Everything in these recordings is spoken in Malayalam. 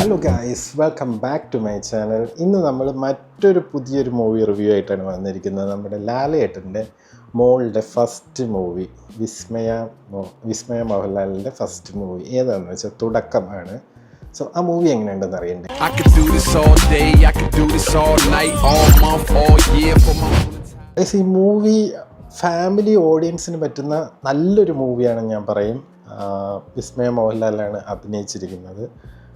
Hello guys, welcome back to my channel. ഇന്ന് നമ്മൾ മറ്റൊരു പുതിയൊരു മൂവി റിവ്യൂ ആയിട്ടാണ് വന്നിരിക്കുന്നത്. നമ്മുടെ ലാലേട്ടൻ്റെ മോളുടെ ഫസ്റ്റ് മൂവി, വിസ്മയ മോഹൻലാലിൻ്റെ ഫസ്റ്റ് മൂവി ഏതാണെന്ന് വെച്ചാൽ തുടക്കമാണ്. സോ ആ മൂവി എങ്ങനെയുണ്ടെന്ന് അറിയണ്ടേ? ഈ മൂവി ഫാമിലി ഓഡിയൻസിന് പറ്റുന്ന നല്ലൊരു മൂവിയാണ് ഞാൻ പറയും. വിസ്മയ മോഹൻലാലാണ് അഭിനയിച്ചിരിക്കുന്നത്.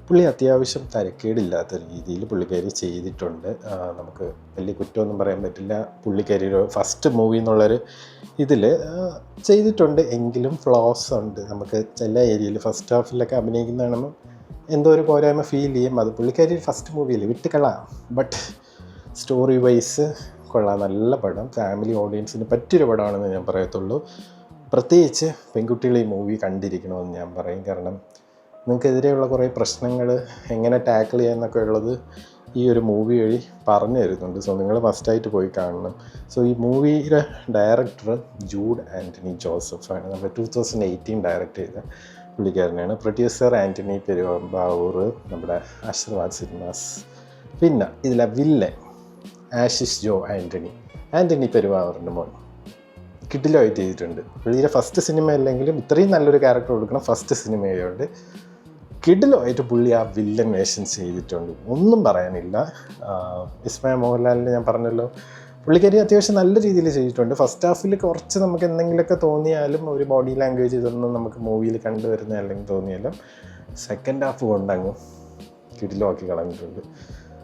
പുള്ളി അത്യാവശ്യം തരക്കേടില്ലാത്ത രീതിയിൽ പുള്ളിക്കാരി ചെയ്തിട്ടുണ്ട്. നമുക്ക് വലിയ കുറ്റമൊന്നും പറയാൻ പറ്റില്ല. പുള്ളിക്കാരിയുടെ ഫസ്റ്റ് മൂവി എന്നുള്ളൊരു ഇതിൽ ചെയ്തിട്ടുണ്ട്. എങ്കിലും ഫ്ലോസ് ഉണ്ട്. നമുക്ക് ചില ഏരിയയിൽ ഫസ്റ്റ് ഹാഫിലൊക്കെ അഭിനയിക്കുന്ന കാണുമ്പോൾ എന്തോ ഒരു പോരായ്മ ഫീൽ ചെയ്യും. അത് പുള്ളിക്കാരി ഫസ്റ്റ് മൂവിയിൽ വിട്ടുകളാം. ബട്ട് സ്റ്റോറി വൈസ് കൊള്ളാം. നല്ല പടം, ഫാമിലി ഓഡിയൻസിന് പറ്റിയൊരു പടമാണെന്ന് ഞാൻ പറയത്തുള്ളൂ. പ്രത്യേകിച്ച് പെൺകുട്ടികൾ ഈ മൂവി കണ്ടിരിക്കണമെന്ന് ഞാൻ പറയും. കാരണം നിങ്ങൾക്കെതിരെയുള്ള കുറേ പ്രശ്നങ്ങൾ എങ്ങനെ ടാക്കിൾ ചെയ്യാമെന്നൊക്കെ ഉള്ളത് ഈ ഒരു മൂവി വഴി പറഞ്ഞു തരുന്നുണ്ട്. സോ നിങ്ങൾ മസ്റ്റായിട്ട് പോയി കാണണം. സോ ഈ മൂവിയുടെ ഡയറക്ടർ ജൂഡ് ആൻ്റണി ജോസഫാണ്. നമ്മൾ 2018 ഡയറക്റ്റ് ചെയ്ത പുള്ളിക്കാരനാണ്. പ്രൊഡ്യൂസർ ആൻ്റണി പെരുമ്പാവൂർ, നമ്മുടെ ആശീർവാദ് സിനിമാസ്. പിന്നെ ഇതിലെ വില്ലൻ ആശിഷ് ജോ ആൻ്റണി പെരുമ്പാവൂറിൻ്റെ മോൻ കിടിലമായിട്ട് ചെയ്തിട്ടുണ്ട്. പുള്ളിയുടെ ഫസ്റ്റ് സിനിമ അല്ലെങ്കിലും ഇത്രയും നല്ലൊരു ക്യാരക്ടർ കൊടുക്കണം ഫസ്റ്റ് സിനിമയോട്. കിടിലമായിട്ട് പുള്ളി ആ വില്ലൻ വേഷം ചെയ്തിട്ടുണ്ട്, ഒന്നും പറയാനില്ല. വിസ്മയ മോഹൻലാലിന് ഞാൻ പറഞ്ഞല്ലോ, പുള്ളിക്കാരി അത്യാവശ്യം നല്ല രീതിയിൽ ചെയ്തിട്ടുണ്ട്. ഫസ്റ്റ് ഹാഫിൽ കുറച്ച് നമുക്ക് എന്തെങ്കിലുമൊക്കെ തോന്നിയാലും ഒരു ബോഡി ലാംഗ്വേജ് ഇതൊന്നും നമുക്ക് മൂവിയിൽ കണ്ടുവരുന്ന അല്ലെങ്കിൽ തോന്നിയാലും സെക്കൻഡ് ഹാഫ് കൊണ്ടങ്ങ് കിടിലമാക്കി കളഞ്ഞിട്ടുണ്ട്.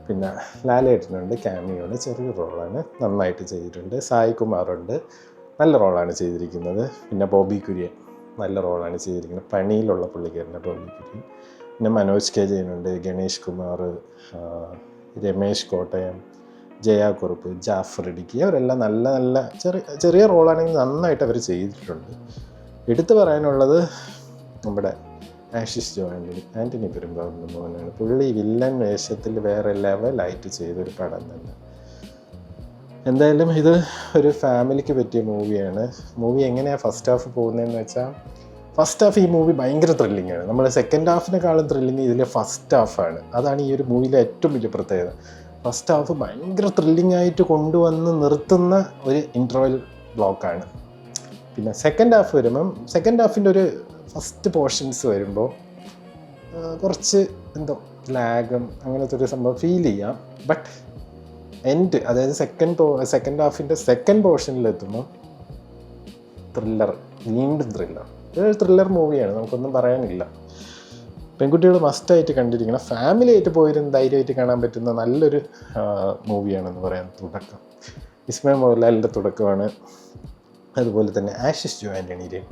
പിന്നെ ലാലേട്ടനുണ്ട്, ക്യാമിയോണ്, ചെറിയ റോളാണ്, നന്നായിട്ട് ചെയ്തിട്ടുണ്ട്. സായി കുമാറുണ്ട്, നല്ല റോളാണ് ചെയ്തിരിക്കുന്നത്. പിന്നെ ബോബി കുര്യൻ നല്ല റോളാണ് ചെയ്തിരിക്കുന്നത്. പണിയിലുള്ള പുള്ളിക്കാരൻ്റെ ബോബി കുര്യൻ. പിന്നെ മനോജ് കെ ജയനുണ്ട്, ഗണേഷ് കുമാർ, രമേശ് കോട്ടയം, ജയാ കുറുപ്പ്, ജാഫർ ഇടുക്കി. അവരെല്ലാം നല്ല നല്ല ചെറിയ റോളാണെങ്കിൽ നന്നായിട്ട് അവർ ചെയ്തിട്ടുണ്ട്. എടുത്തു പറയാനുള്ളത് നമ്മുടെ ആശിഷ് ജോ ആൻ്റണി പെരുമ്പാവൂരിൻ്റെ മോനാണ്. പുള്ളി വില്ലൻ വേഷത്തിൽ വേറെ ലെവലായിട്ട് ചെയ്തൊരു പടം തന്നെ. എന്തായാലും ഇത് ഒരു ഫാമിലിക്ക് പറ്റിയ മൂവിയാണ്. മൂവി എങ്ങനെയാണ് ഫസ്റ്റ് ഹാഫ് പോകുന്നതെന്ന് വെച്ചാൽ, ഫസ്റ്റ് ഹാഫ് ഈ മൂവി ഭയങ്കര ത്രില്ലിംഗ് ആണ്. നമ്മൾ സെക്കൻഡ് ഹാഫിനെക്കാളും ത്രില്ലിങ് ഇതിലെ ഫസ്റ്റ് ഹാഫാണ്. അതാണ് ഈ ഒരു മൂവിയിലെ ഏറ്റവും വലിയ പ്രത്യേകത. ഫസ്റ്റ് ഹാഫ് ഭയങ്കര ത്രില്ലിംഗ് ആയിട്ട് കൊണ്ടുവന്ന് നിർത്തുന്ന ഒരു ഇൻ്റർവെൽ ബ്ലോക്കാണ്. പിന്നെ സെക്കൻഡ് ഹാഫ് വരുമ്പം സെക്കൻഡ് ഹാഫിൻ്റെ ഒരു ഫസ്റ്റ് പോർഷൻസ് വരുമ്പോൾ കുറച്ച് എന്തോ ലാഗം അങ്ങനത്തെ ഒരു സംഭവം ഫീൽ ചെയ്യാം. ബട്ട് എൻഡ്, അതായത് സെക്കൻഡ് ഹാഫിൻ്റെ സെക്കൻഡ് പോർഷനിലെത്തുമ്പോൾ വീണ്ടും ഇതൊരു ത്രില്ലർ മൂവിയാണ്, നമുക്കൊന്നും പറയാനില്ല. പെൺകുട്ടികൾ മസ്റ്റായിട്ട് കണ്ടിരിക്കണം. ഫാമിലി ആയിട്ട് പോയിരുന്ന് ധൈര്യമായിട്ട് കാണാൻ പറ്റുന്ന നല്ലൊരു മൂവിയാണെന്ന് പറയാൻ. തുടക്കം വിസ്മയ മോഹൻലാലിൻ്റെ തുടക്കമാണ്. അതുപോലെ തന്നെ ആശിഷ് ജോ ആൻ്റണിയുടെയും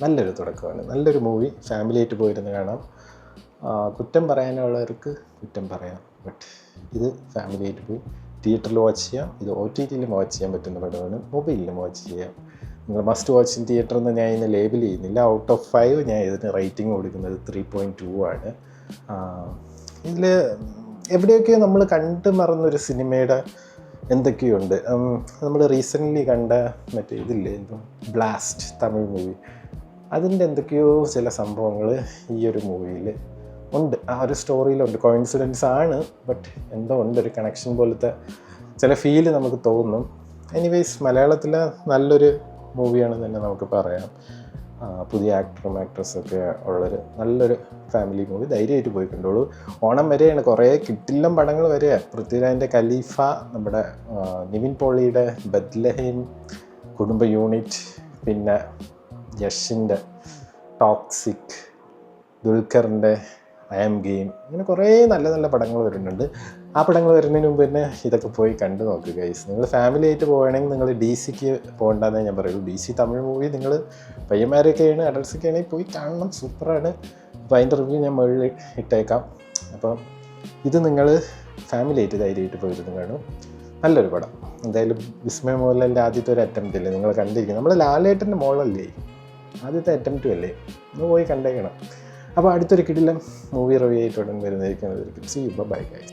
നല്ലൊരു തുടക്കമാണ്. നല്ലൊരു മൂവി, ഫാമിലി ആയിട്ട് പോയിരുന്ന് കാണാം. കുറ്റം പറയാനുള്ളവർക്ക് കുറ്റം പറയാം. ബട്ട് ഇത് ഫാമിലി ആയിട്ട് പോയി തിയേറ്ററിൽ വാച്ച് ചെയ്യാം. ഇത് OTTയിലും വാച്ച് ചെയ്യാൻ പറ്റുന്ന പടമാണ്, മൊബൈലിലും വാച്ച് ചെയ്യാം. നിങ്ങൾ മസ്റ്റ് വാച്ച് ഇൻ തിയേറ്റർ എന്ന് ഞാൻ ഇന്ന് ലേബിൾ ചെയ്യുന്നില്ല. ഔട്ട് ഓഫ് 5 ഞാൻ ഇതിന് റേറ്റിംഗ് കൊടുക്കുന്നത് 3.2 ആണ്. ഇതിൽ എവിടെയൊക്കെയോ നമ്മൾ കണ്ടു മറന്നൊരു സിനിമയുടെ എന്തൊക്കെയുണ്ട്. നമ്മൾ റീസെൻ്റ്ലി കണ്ട മറ്റേ ഇതില്ലേ, എന്തോ ബ്ലാസ്റ്റ് തമിഴ് മൂവി, അതിൻ്റെ എന്തൊക്കെയോ ചില സംഭവങ്ങൾ ഈ ഒരു മൂവിയിൽ ഉണ്ട്. ആ ഒരു സ്റ്റോറിയിലുണ്ട്. കോയിൻസിഡൻസ് ആണ്, ബട്ട് എന്തോ ഉണ്ട്, ഒരു കണക്ഷൻ പോലത്തെ ചില ഫീല് നമുക്ക് തോന്നും. എനിവേയ്സ്, മലയാളത്തിലെ നല്ലൊരു മൂവിയാണെന്ന് തന്നെ നമുക്ക് പറയാം. പുതിയ ആക്ടറും ആക്ട്രസ്സൊക്കെ ഉള്ളൊരു നല്ലൊരു ഫാമിലി മൂവി. ധൈര്യമായിട്ട് പോയി കണ്ടോളൂ. ഓണം വരെയാണ്, കുറേ കിട്ടില്ലം പടങ്ങൾ വരെയാണ്. പൃഥ്വിരാജിൻ്റെ ഖലീഫ, നമ്മുടെ നിവിൻ പോളിയുടെ ബത്ലഹേം, കുടുംബ യൂണിറ്റ്, പിന്നെ യഷിൻ്റെ ടോക്സിക്, ദുൽഖറിൻ്റെ ഐ ആം ഗെയിം, ഇങ്ങനെ കുറേ നല്ല നല്ല പടങ്ങൾ വരുന്നുണ്ട്. ആ പടങ്ങൾ വരുന്നതിന് മുമ്പ് തന്നെ ഇതൊക്കെ പോയി കണ്ടു നോക്കുക ഗൈസ്. നിങ്ങൾ ഫാമിലി ആയിട്ട് പോവുകയാണെങ്കിൽ നിങ്ങൾ DC പോകണ്ടെന്നേ ഞാൻ പറയുള്ളൂ. DC തമിഴ് മൂവി നിങ്ങൾ പയ്യന്മാരൊക്കെയാണ്, അഡൾട്ട്സൊക്കെ ആണെങ്കിൽ പോയി കാണണം, സൂപ്പറാണ്. അപ്പോൾ അതിൻ്റെ റിവ്യൂ ഞാൻ മുകളിൽ ഇട്ടേക്കാം. അപ്പം ഇത് നിങ്ങൾ ഫാമിലി ആയിട്ട് ധൈര്യമായിട്ട് പോയിരുന്നു കാണും. നല്ലൊരു പടം. എന്തായാലും വിസ്മയ മോഹൻലാലിൻ്റെ ആദ്യത്തെ ഒരു അറ്റംപ്റ്റ് അല്ലേ നിങ്ങൾ കണ്ടിരിക്കുന്നത്. നമ്മൾ ലാലേട്ടൻ്റെ മോളല്ലേ, ആദ്യത്തെ അറ്റംപ്റ്റും അല്ലേ, ഒന്ന് പോയി കണ്ടേക്കണം. അപ്പോൾ അടുത്തൊരു കിടിലൻ മൂവി റിവ്യൂ ആയിട്ട് ഉടൻ വരുന്നതായിരിക്കും. See you, bye guys.